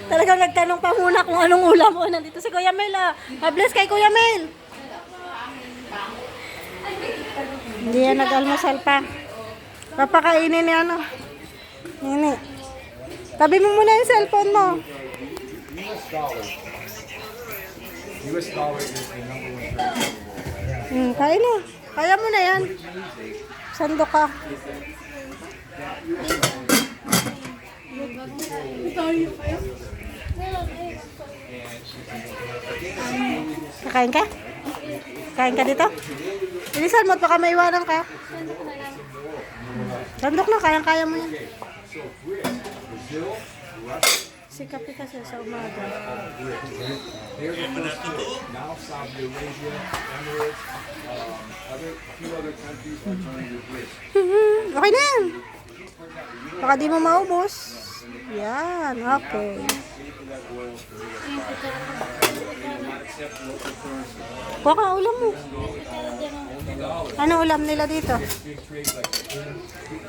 Talagang nagtanong pa muna kung anong ulam. O, nandito si Kuya Mel. Bless kay Kuya Mel. Hindi yan nag-almusal pa. Papakainin ni ano. Nini. Tabi mo muna yung cellphone mo. US dollar is the number one currency in the world. Kain na. Kaya mo na yan. Sando ka. Kakain ka? Kain ka dito? Bilisan mo, baka maiwanan ka. Sandok na, kayang-kaya mo yan. Sikapi kasi sa umaga. They're the first two. Now Saudi Arabia, Emirates, a few other countries are turning to BRICS. Okay na yan. Baka di mo maubos. Yan, okay. Kuha ka ulam mo. Ano ulam nila dito?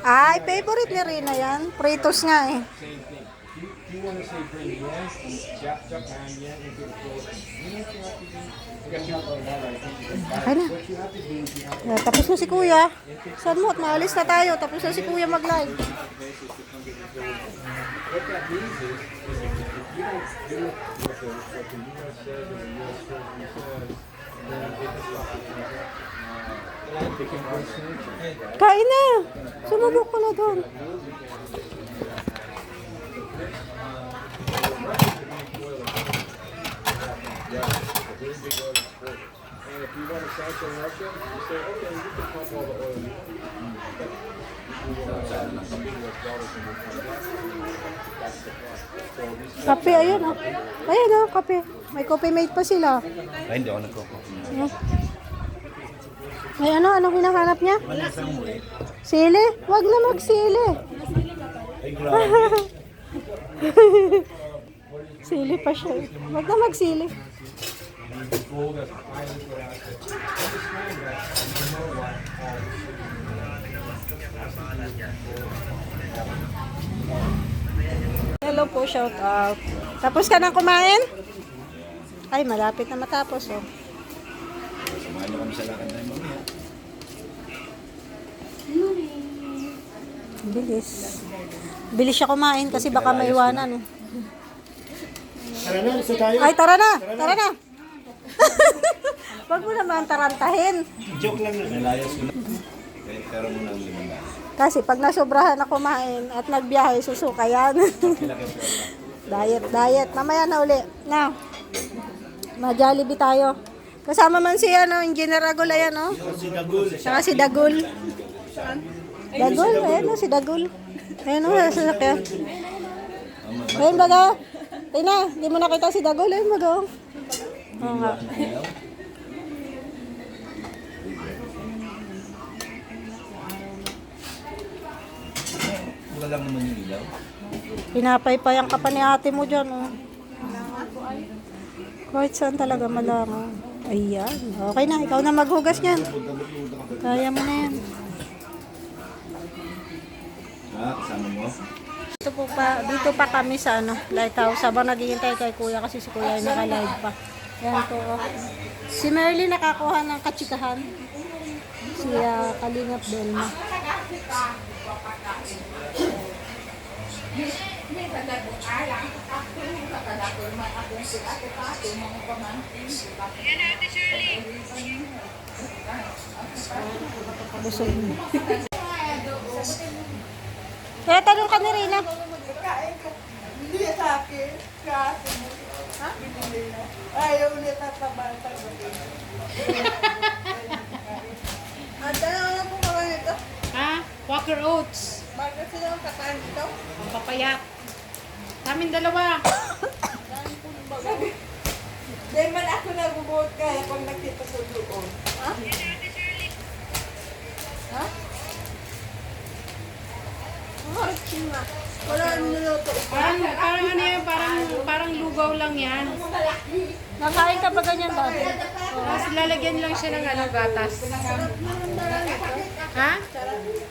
Ay, favorite ni Rina yan. Pritos nga eh. You want to say bring yen from Japan yen into the Philippines. Okay na. Yeah, tapos na si Kuya. Saan mo? At maalis na tayo. Tapos na si Kuya mag-live. What that means is if you don't do what the U.S. says and the U.S. Treasury says, then they can stop it. They can bring sanctions. Kain na. Sumubok ko na doon. And if you want to sanction Russia, you say, okay, you can pump all the oil you want. But we will not sell $1 billion in That's the problem. Kape, ayun oh. Ayun oh, kape. May coffee mate pa sila. Ay, hindi ako nagkoko. May ano? Anong hinahanap niya? Sili? Wag na magsili. Ay, grabe. Sili pa siya. Wag na magsili. Gold as a highly good asset. Understand that you know what all Hello po, shout out. Tapos ka na kumain? Ay, malapit na matapos oh. Samahan niyo kami sa lakad na yung mamaya. Bilis. Bilis siya kumain kasi baka maiwanan eh. Tara na, isa tayo. Ay, tara na! Tara na! Wag mo naman tarantahin. Joke lang na. Nalayas ko na. Pero muna ang limang. Kasi pag nasobrahan na kumain at nagbiyahe, susuka yan. Diet. Mamaya na uli. Na. Ma-Jollibee tayo. Kasama man si Engineer Agula yan, no? Si Dagul. Saka si Dagul. Dagul, ayan o, si Dagul. Ayan o, sasakyan. Ayun baga. Tina, di mo nakita si Dagul. Ayun baga. Oo nga. Wala lang naman yung ilaw. Pinapaypayan ka pa ni ate mo dyan, oh. Kahit saan talaga malangaw. Ayan. Okay na, ikaw na maghugas niyan. Kaya mo na yan. Kasama mo? Dito pa kami sa lighthouse. Habang naghihintay kay kuya kasi si kuya ay naka-live pa. Yan po. Oh. Si Merly nakakuha ng katsikahan. Si Kalingap Belma. Busog mo. Kaya tanong ka ni Rina. Hindi sa akin. Sa akin. Ha? Ayaw ulit at tabata. At ano na po mga ito? Ha? Walker Oats. Bakit sila ang kakain ito? Ang papaya. Namin dalawa. Di man ako nagubuot kaya pag nakita ko doon. Ha? Ha? Marchima. Wala niluto. Parang ano yan, parang lugaw lang yan. Nakain ka ba ganyan dati? Tapos lalagyan lang siya ng gatas. Ha?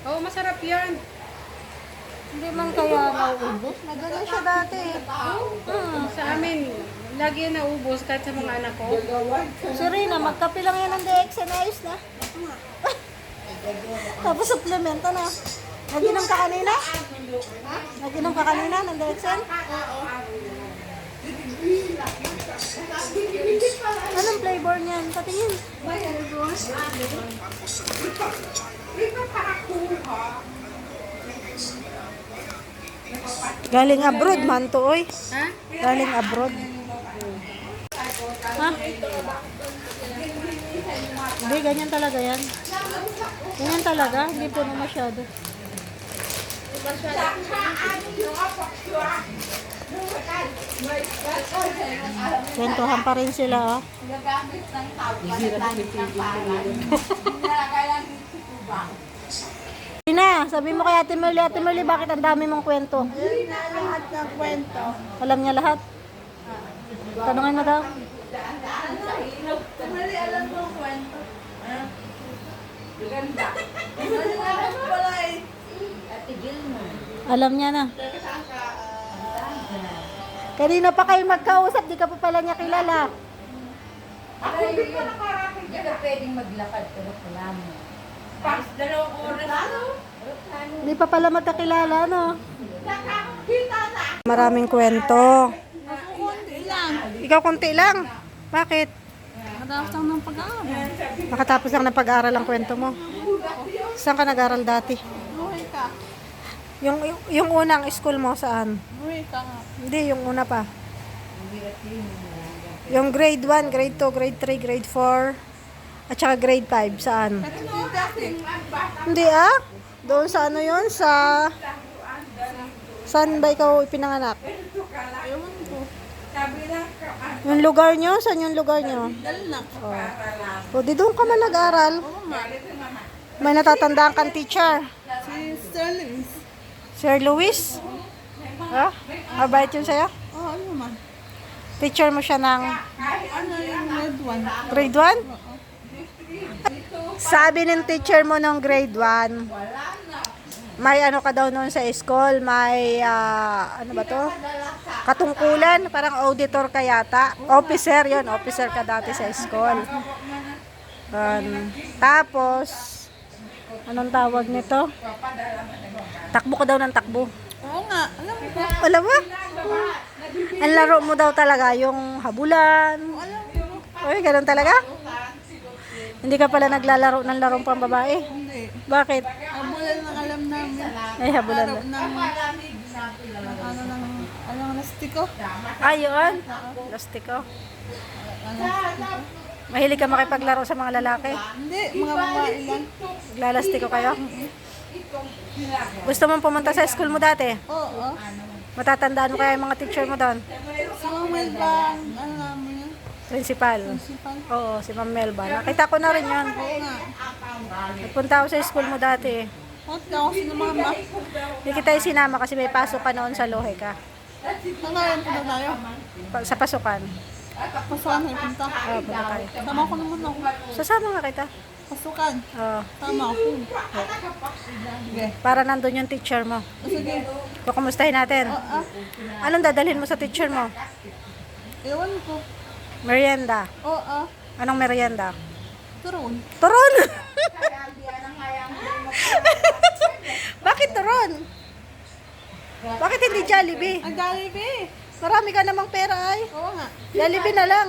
Oo, masarap yan. Hindi man kaya nauubos. Nagano siya dati. Sa amin, lagi yan naubos kahit sa mga anak ko. Si Rina, magkape lang yan ng DXN. Ayos na. Tapos supplemento na. Nag-inom ka kanina? Nag-inom ka kanina ng DXN? Anong flavor niyan? Patingin. Galing abroad man to, oy. Ha? Galing abroad. Ha? Hindi, ganyan talaga yan. Ganyan talaga, hindi po na masyado. Kwentuhan pa rin sila, oh. Ina, sabi mo kay Ate Merly, bakit ang dami mong kwento? Yun na lahat ng kwento. Alam niya lahat? Tanungan mo daw. Mali, alam mo ang kwento. Ganda. Alam mo pala eh. Alam niya na. Kanina pa kayo magkausap, di ka pa pala niya kilala. Hindi ka pwedeng maglakad pero wala mo. Pas, 2 oras. Di pa pala magkakilala, no? Nakakita na. Maraming kwento. Kundi lang. Ikaw konti lang. Bakit? Matapos lang ng pag-aaral. Nakatapos lang ng pag-aaral ang kwento mo. Saan ka nag-aaral dati? Buhay ka. Yung unang school mo, saan? Buhay ka nga. Hindi, yung una pa. Yung grade 1, grade 2, grade 3, grade 4, at saka grade 5, saan? Ano dati? Hindi doon sa ano yun, saan ba ikaw ipinanganak? Ewan ko. Sabi lang ka. Yung lugar nyo? Saan yung lugar nyo? Dalnak. O, di doon ka man nag-aral. May natatandaan kang teacher. Si Sterling. Sir Luis? Ha? Mabait yun sa'yo? Oo, ano man. Teacher mo siya ng Ano yung red one? grade 1? Sabi ng teacher mo ng grade 1, may ano ka daw noon sa school, may ano ba to? Katungkulan, parang auditor ka yata. Officer yon, officer ka dati sa school. Tapos, anong tawag nito? Takbo ka daw ng takbo. Oo nga, alam ko. Alam mo? Ang laro mo daw talaga, yung habulan. Uy, ganun talaga? Hindi ka pala naglalaro ng larong pang babae? Hindi. Bakit? Abulan lang alam namin. Ay, habulan Laro na. Ng lastiko. Ayun. Lastiko. Mahilig ka makipaglaro sa mga lalaki? Hindi, mga babae lang. Naglalastiko kayo? Gusto mong pumunta sa school mo dati? Oo. Matatandaan mo kaya yung mga teacher mo doon? Si Ma'am Melba, ano namin yun? Principal? Principal. Oo, si Ma'am Melba. Nakita ko na rin yun. Oo nga. Nagpunta ako sa school mo dati. Bakit ako sinumama? Hindi kita sinama kasi may pasok ka noon sa Loheka. Nangayon po na tayo. Sa pasukan. Pasukan na punta. Oo, punta tayo. Tama ko naman ako. Sasama nga kita. Pasukan. Oo. Tama ako. Sige. Para nandun yung teacher mo. Sige. Kukumustahin natin. Anong dadalhin mo sa teacher mo? Ewan ko. Merienda. Oo. Anong merienda? Turon. Turon! Bakit turon? Bakit hindi Jollibee? Ang Jollibee. Marami ka namang pera ay. Oo nga. Jollibee na lang.